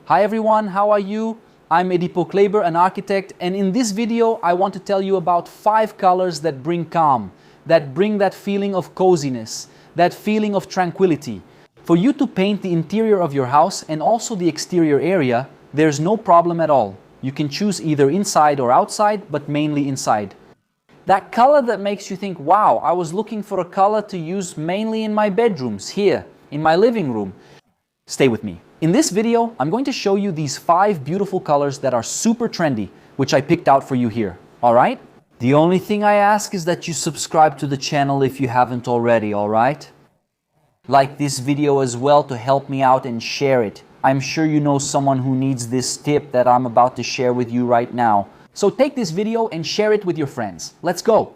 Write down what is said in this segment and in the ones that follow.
Hi everyone, how are you? I'm Ebooks, an architect, and in this video I want to tell you about 5 colors that bring calm, that bring that feeling of coziness, that feeling of tranquility. For you to paint the interior of your house and also the exterior area, there's no problem at all. You can choose either inside or outside, but mainly inside. That color that makes you think, wow, I was looking for a color to use mainly in my bedrooms, here, in my living room. Stay with me. In this video, I'm going to show you these 5 beautiful colors that are super trendy, which I picked out for you here, alright? The only thing I ask is that you subscribe to the channel if you haven't already, alright? Like this video as well to help me out and share it. I'm sure you know someone who needs this tip that I'm about to share with you right now. So take this video and share it with your friends. Let's go!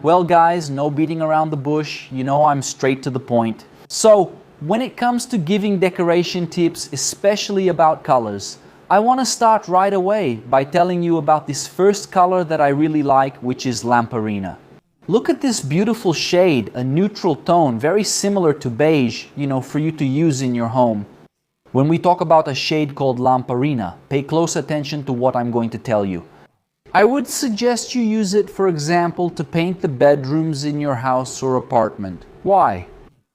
Well guys, no beating around the bush, you know I'm straight to the point. So, when it comes to giving decoration tips, especially about colors, I want to start right away by telling you about this first color that I really like, which is Lamparina. Look at this beautiful shade, a neutral tone, very similar to beige, you know, for you to use in your home. When we talk about a shade called Lamparina, pay close attention to what I'm going to tell you. I would suggest you use it, for example, to paint the bedrooms in your house or apartment. Why?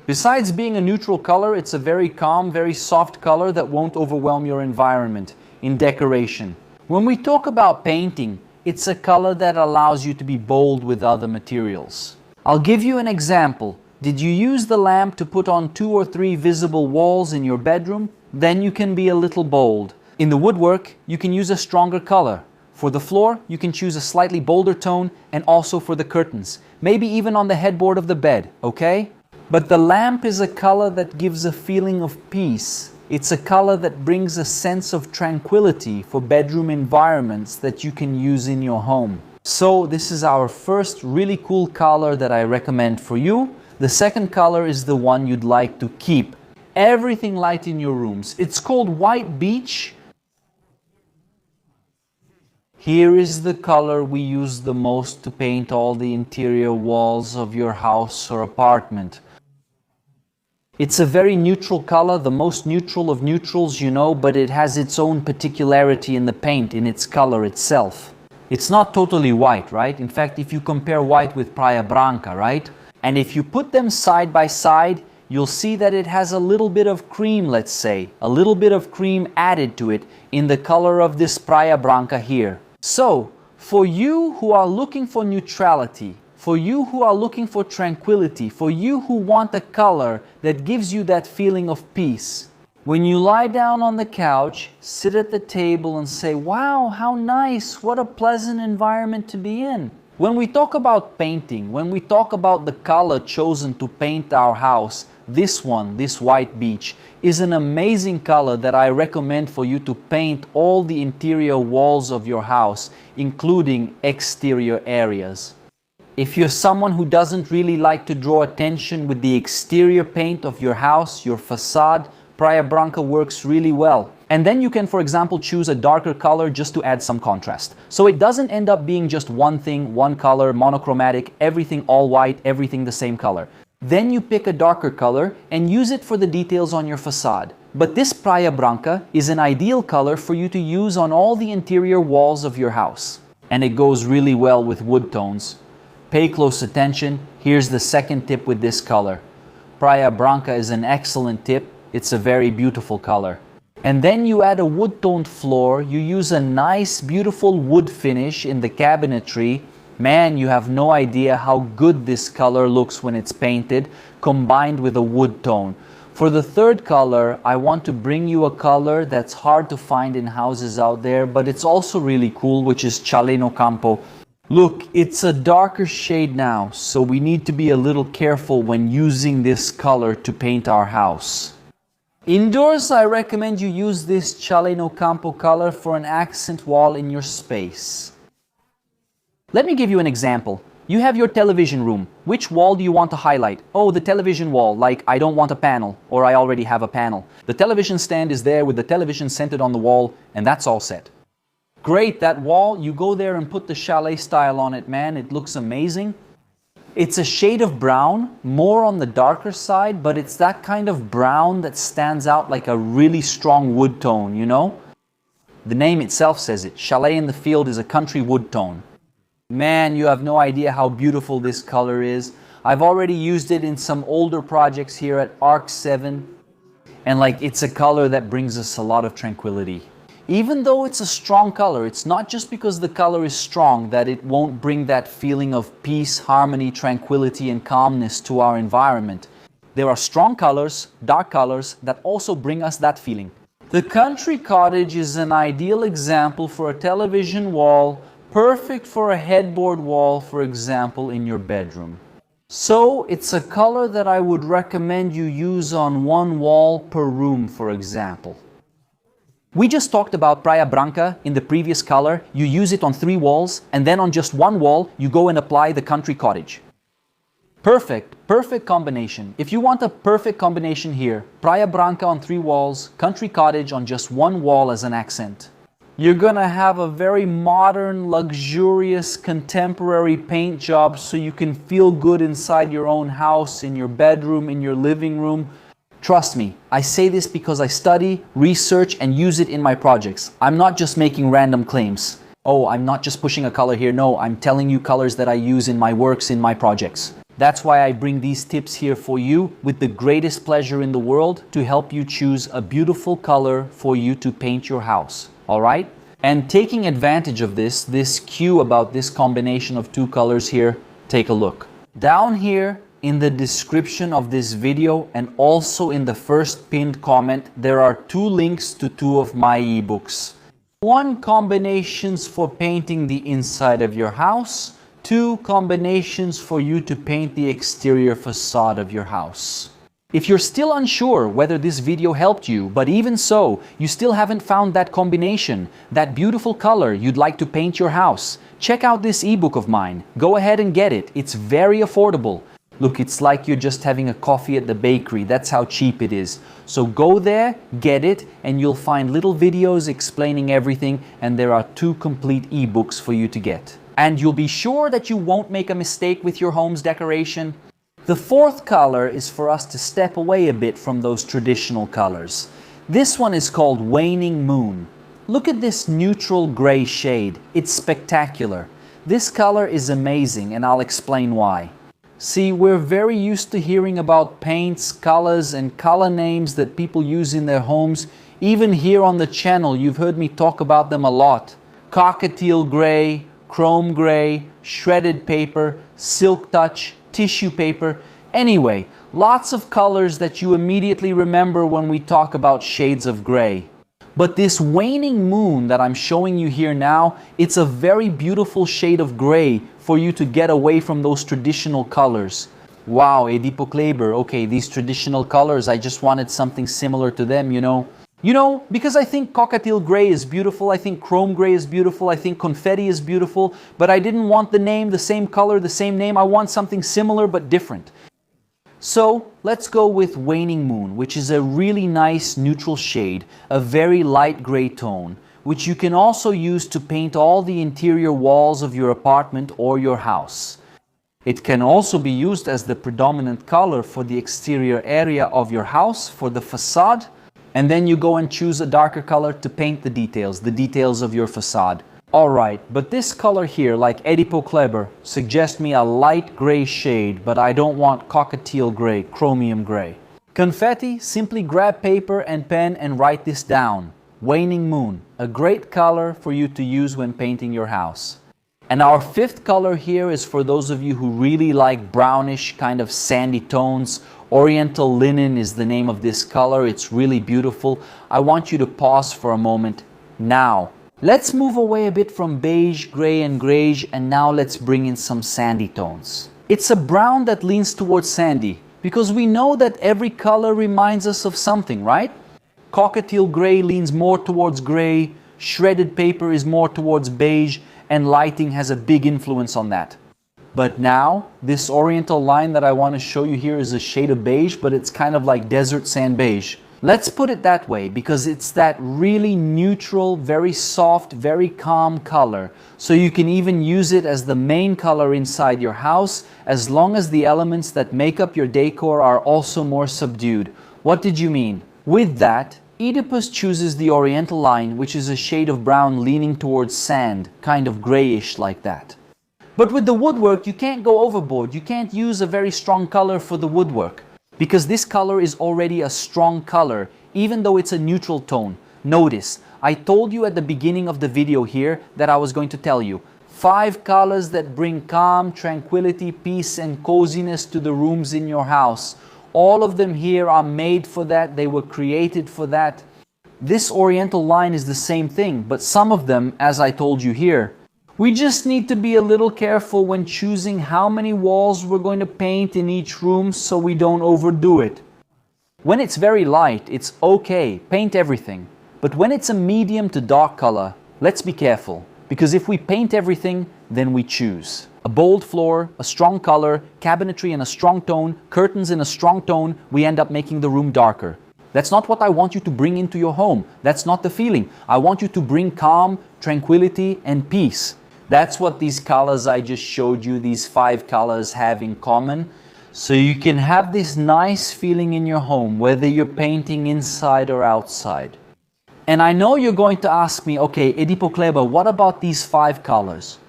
Besides being a neutral color, it's a very calm, very soft color that won't overwhelm your environment in decoration. When we talk about painting, it's a color that allows you to be bold with other materials. I'll give you an example. Did you use the lamp to put on 2 or 3 visible walls in your bedroom? Then you can be a little bold. In the woodwork, you can use a stronger color. For the floor, you can choose a slightly bolder tone, and also for the curtains. Maybe even on the headboard of the bed, okay? But the lamp is a color that gives a feeling of peace. It's a color that brings a sense of tranquility for bedroom environments that you can use in your home. So this is our first really cool color that I recommend for you. The second color is the one you'd like to keep. Everything light in your rooms. It's called White Beach. Here is the color we use the most to paint all the interior walls of your house or apartment. It's a very neutral color, the most neutral of neutrals, you know, but it has its own particularity in the paint, in its color itself. It's not totally white, right? In fact, if you compare white with Praia Branca, right? And if you put them side by side, you'll see that it has a little bit of cream, let's say. A little bit of cream added to it in the color of this Praia Branca here. So, for you who are looking for neutrality, for you who are looking for tranquility, for you who want a color that gives you that feeling of peace, when you lie down on the couch, sit at the table and say, wow, how nice, what a pleasant environment to be in. When we talk about painting, when we talk about the color chosen to paint our house, this one, this White Beach, is an amazing color that I recommend for you to paint all the interior walls of your house, including exterior areas. If you're someone who doesn't really like to draw attention with the exterior paint of your house, your facade, Praia Branca works really well. And then you can, for example, choose a darker color just to add some contrast. So it doesn't end up being just one thing, one color, monochromatic, everything all white, everything the same color. Then you pick a darker color and use it for the details on your facade. But this Praia Branca is an ideal color for you to use on all the interior walls of your house. And it goes really well with wood tones. Pay close attention. Here's the second tip with this color. Praia Branca is an excellent tip. It's a very beautiful color. And then you add a wood-toned floor. You use a nice, beautiful wood finish in the cabinetry. Man, you have no idea how good this color looks when it's painted, combined with a wood tone. For the third color, I want to bring you a color that's hard to find in houses out there, but it's also really cool, which is Chaleno Campo. Look, it's a darker shade now, so we need to be a little careful when using this color to paint our house. Indoors, I recommend you use this Chaleno Campo color for an accent wall in your space. Let me give you an example. You have your television room. Which wall do you want to highlight? Oh, the television wall, like I don't want a panel, or I already have a panel. The television stand is there with the television centered on the wall, and that's all set. Great, that wall, you go there and put the chalet style on it, man, it looks amazing. It's a shade of brown, more on the darker side, but it's that kind of brown that stands out like a really strong wood tone, you know? The name itself says it. Chalet in the Field is a country wood tone. Man, you have no idea how beautiful this color is. I've already used it in some older projects here at Arc 7. And it's a color that brings us a lot of tranquility. Even though it's a strong color, it's not just because the color is strong that it won't bring that feeling of peace, harmony, tranquility, and calmness to our environment. There are strong colors, dark colors, that also bring us that feeling. The country cottage is an ideal example for a television wall, perfect for a headboard wall, for example, in your bedroom. So it's a color that I would recommend you use on one wall per room, for example. We just talked about Praia Branca in the previous color. You use it on 3 walls, and then on just one wall, you go and apply the country cottage. Perfect combination. If you want a perfect combination here, Praia Branca on 3 walls, country cottage on just one wall as an accent. You're gonna have a very modern, luxurious, contemporary paint job so you can feel good inside your own house, in your bedroom, in your living room. Trust me, I say this because I study, research, and use it in my projects. I'm not just making random claims. Oh, I'm not just pushing a color here. No, I'm telling you colors that I use in my works, in my projects. That's why I bring these tips here for you with the greatest pleasure in the world to help you choose a beautiful color for you to paint your house. All right? And taking advantage of this cue about this combination of 2 colors here, take a look. Down here in the description of this video and also in the first pinned comment, there are 2 links to 2 of my ebooks. 1 combinations for painting the inside of your house, 2 combinations for you to paint the exterior facade of your house. If you're still unsure whether this video helped you, but even so, you still haven't found that combination, that beautiful color you'd like to paint your house, check out this ebook of mine. Go ahead and get it. It's very affordable. Look, it's like you're just having a coffee at the bakery. That's how cheap it is. So go there, get it, and you'll find little videos explaining everything, and there are 2 complete ebooks for you to get. And you'll be sure that you won't make a mistake with your home's decoration. The 4th color is for us to step away a bit from those traditional colors. This one is called Waning Moon. Look at this neutral gray shade. It's spectacular. This color is amazing, and I'll explain why. See, we're very used to hearing about paints, colors, and color names that people use in their homes. Even here on the channel, you've heard me talk about them a lot. Cockatiel gray, chrome gray, shredded paper, silk touch, tissue paper. Anyway, lots of colors that you immediately remember when we talk about shades of gray. But this Waning Moon that I'm showing you here now, it's a very beautiful shade of gray for you to get away from those traditional colors. Wow, Edipo Kleber, okay, these traditional colors, I just wanted something similar to them, you know. Because I think cockatiel gray is beautiful, I think chrome gray is beautiful, I think confetti is beautiful, but I didn't want the name, the same color, the same name. I want something similar but different. So let's go with Waning Moon, which is a really nice neutral shade, a very light gray tone, which you can also use to paint all the interior walls of your apartment or your house. It can also be used as the predominant color for the exterior area of your house, for the facade, and then you go and choose a darker color to paint the details of your facade. Alright, but this color here, like Edipo Kleber, suggests me a light gray shade, but I don't want cockatiel gray, chromium gray. Confetti, simply grab paper and pen and write this down. Waning Moon, a great color for you to use when painting your house. And our 5th color here is for those of you who really like brownish, kind of sandy tones. Oriental Linen is the name of this color. It's really beautiful. I want you to pause for a moment now. Let's move away a bit from beige, gray, and grayish, and now let's bring in some sandy tones. It's a brown that leans towards sandy, because we know that every color reminds us of something, right? Cockatiel gray leans more towards gray, shredded paper is more towards beige, and lighting has a big influence on that. But now, this Oriental line that I want to show you here is a shade of beige, but it's kind of like desert sand beige. Let's put it that way because it's that really neutral, very soft, very calm color. So you can even use it as the main color inside your house as long as the elements that make up your decor are also more subdued. What did you mean? With that, Oedipus chooses the Oriental line, which is a shade of brown leaning towards sand, kind of grayish like that. But with the woodwork, you can't go overboard. You can't use a very strong color for the woodwork, because this color is already a strong color, even though it's a neutral tone. Notice, I told you at the beginning of the video here that I was going to tell you 5 colors that bring calm, tranquility, peace and coziness to the rooms in your house. All of them here are made for that, they were created for that. This Oriental line is the same thing, but some of them, as I told you here, we just need to be a little careful when choosing how many walls we're going to paint in each room so we don't overdo it. When it's very light, it's okay, paint everything. But when it's a medium to dark color, let's be careful. Because if we paint everything, then we choose. A bold floor, a strong color, cabinetry in a strong tone, curtains in a strong tone, we end up making the room darker. That's not what I want you to bring into your home. That's not the feeling. I want you to bring calm, tranquility, and peace. That's what these colors I just showed you, these 5 colors have in common. So you can have this nice feeling in your home, whether you're painting inside or outside. And I know you're going to ask me, okay, Edipo Kleber, what about these 5 colors?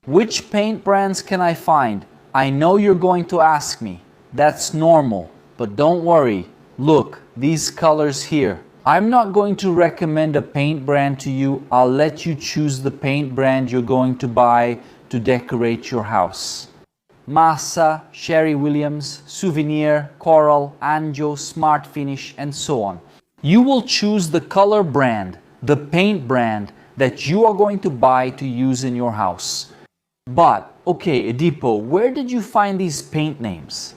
Which paint brands can I find? I know you're going to ask me. That's normal, but don't worry. Look, these colors here. I'm not going to recommend a paint brand to you. I'll let you choose the paint brand you're going to buy to decorate your house. Massa, Sherry Williams, Souvenir, Coral, Anjo, Smart Finish, and so on. You will choose the color brand, the paint brand that you are going to buy to use in your house. But, okay, Edipo, where did you find these paint names?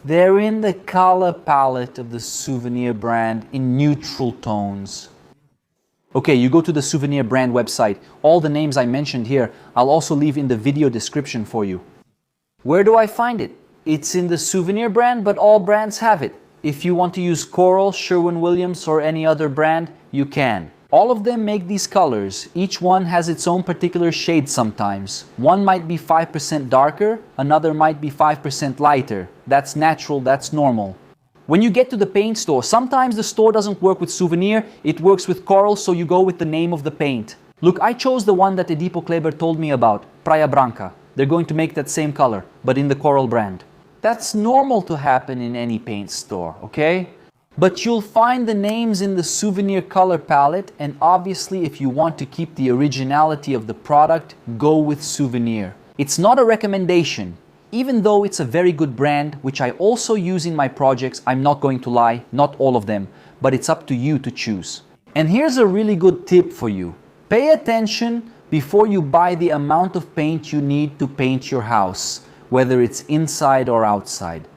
They're in the color palette of the Souvenir brand in neutral tones. Okay, you go to the Souvenir brand website. All the names I mentioned here, I'll also leave in the video description for you. Where do I find it? It's in the Souvenir brand, but all brands have it. If you want to use Coral, Sherwin-Williams, or any other brand, you can. All of them make these colors. Each one has its own particular shade sometimes. One might be 5% darker, another might be 5% lighter. That's natural, that's normal. When you get to the paint store, sometimes the store doesn't work with Souvenir, it works with Coral, so you go with the name of the paint. Look, I chose the one that Edipo Kleber told me about, Praia Branca. They're going to make that same color, but in the Coral brand. That's normal to happen in any paint store, okay? But you'll find the names in the Souvenir color palette, and obviously if you want to keep the originality of the product, go with Souvenir. It's not a recommendation. Even though it's a very good brand, which I also use in my projects, I'm not going to lie, not all of them, but it's up to you to choose. And here's a really good tip for you. Pay attention before you buy the amount of paint you need to paint your house, whether it's inside or outside.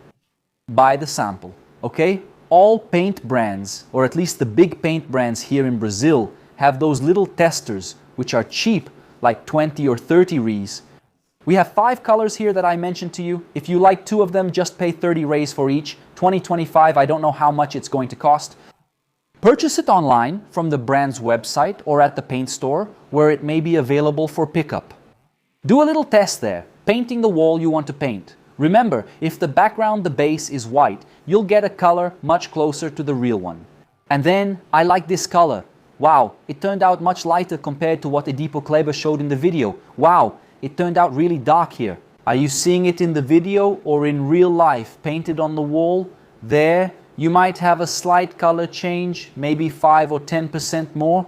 Buy the sample, okay? All paint brands, or at least the big paint brands here in Brazil, have those little testers, which are cheap, like 20 or 30 reais. We have 5 colors here that I mentioned to you. If you like 2 of them, just pay 30 reais for each. 20, 25, I don't know how much it's going to cost. Purchase it online from the brand's website or at the paint store, where it may be available for pickup. Do a little test there, painting the wall you want to paint. Remember, if the background, the base is white, you'll get a color much closer to the real one. And then, I like this color. Wow, it turned out much lighter compared to what Edipo Kleber showed in the video. Wow, it turned out really dark here. Are you seeing it in the video or in real life, painted on the wall? There, you might have a slight color change, maybe 5 or 10% more.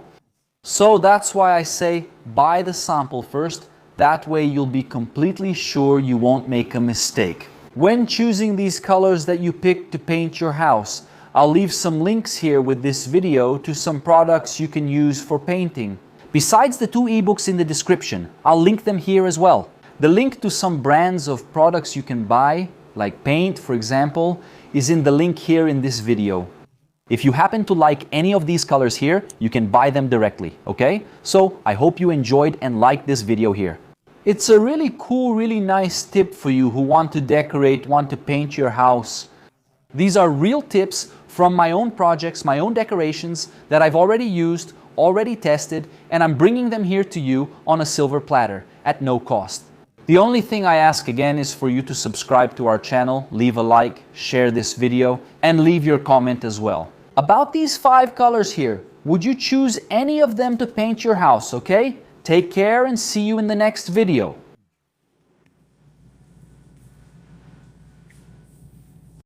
So that's why I say, buy the sample first. That way you'll be completely sure you won't make a mistake. When choosing these colors that you pick to paint your house, I'll leave some links here with this video to some products you can use for painting. Besides the 2 ebooks in the description, I'll link them here as well. The link to some brands of products you can buy, like paint for example, is in the link here in this video. If you happen to like any of these colors here, you can buy them directly, okay? So I hope you enjoyed and liked this video here. It's a really cool, really nice tip for you who want to decorate, want to paint your house. These are real tips from my own projects, my own decorations that I've already used, already tested, and I'm bringing them here to you on a silver platter at no cost. The only thing I ask again is for you to subscribe to our channel, leave a like, share this video, and leave your comment as well. About these 5 colors here, would you choose any of them to paint your house, okay? Take care and see you in the next video.